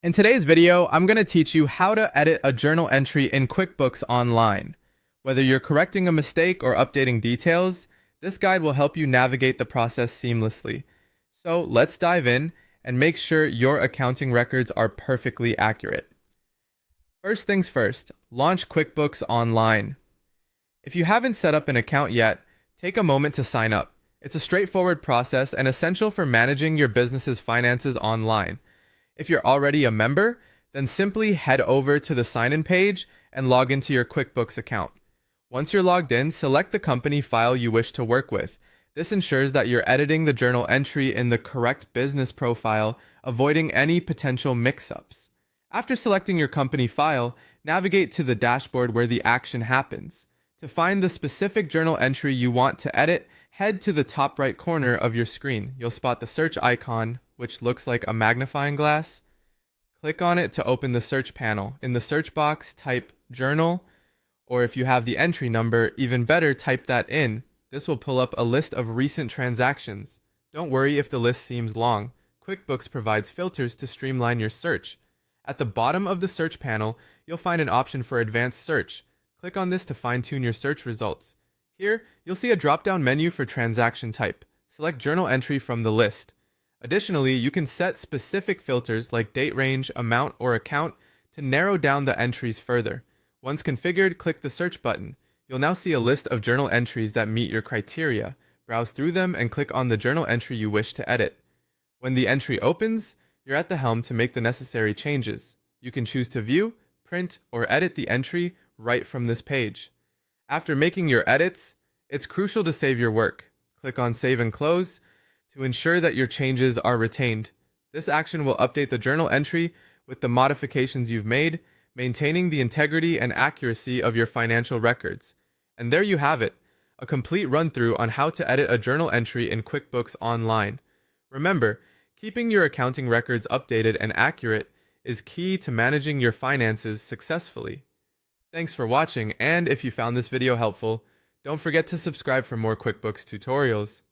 In today's video, I'm going to teach you how to edit a journal entry in QuickBooks Online. Whether you're correcting a mistake or updating details, this guide will help you navigate the process seamlessly. So let's dive in and make sure your accounting records are perfectly accurate. First things first, launch QuickBooks Online. If you haven't set up an account yet, take a moment to sign up. It's a straightforward process and essential for managing your business's finances online. If you're already a member, then simply head over to the sign-in page and log into your QuickBooks account. Once you're logged in, select the company file you wish to work with. This ensures that you're editing the journal entry in the correct business profile, avoiding any potential mix-ups. After selecting your company file, navigate to the dashboard where the action happens. To find the specific journal entry you want to edit, head to the top right corner of your screen. You'll spot the search icon, which looks like a magnifying glass. Click on it to open the search panel. In the search box, type journal, or if you have the entry number, even better, type that in. This will pull up a list of recent transactions. Don't worry if the list seems long. QuickBooks provides filters to streamline your search. At the bottom of the search panel, you'll find an option for advanced search. Click on this to fine-tune your search results. Here, you'll see a drop-down menu for transaction type. Select journal entry from the list. Additionally, you can set specific filters like date range, amount, or account to narrow down the entries further. Once configured, click the search button. You'll now see a list of journal entries that meet your criteria. Browse through them and click on the journal entry you wish to edit. When the entry opens, you're at the helm to make the necessary changes. You can choose to view, print, or edit the entry right from this page. After making your edits, it's crucial to save your work. Click on Save and Close to ensure that your changes are retained. This action will update the journal entry with the modifications you've made, maintaining the integrity and accuracy of your financial records. And there you have it, a complete run-through on how to edit a journal entry in QuickBooks Online. Remember, keeping your accounting records updated and accurate is key to managing your finances successfully. Thanks for watching, and if you found this video helpful, don't forget to subscribe for more QuickBooks tutorials.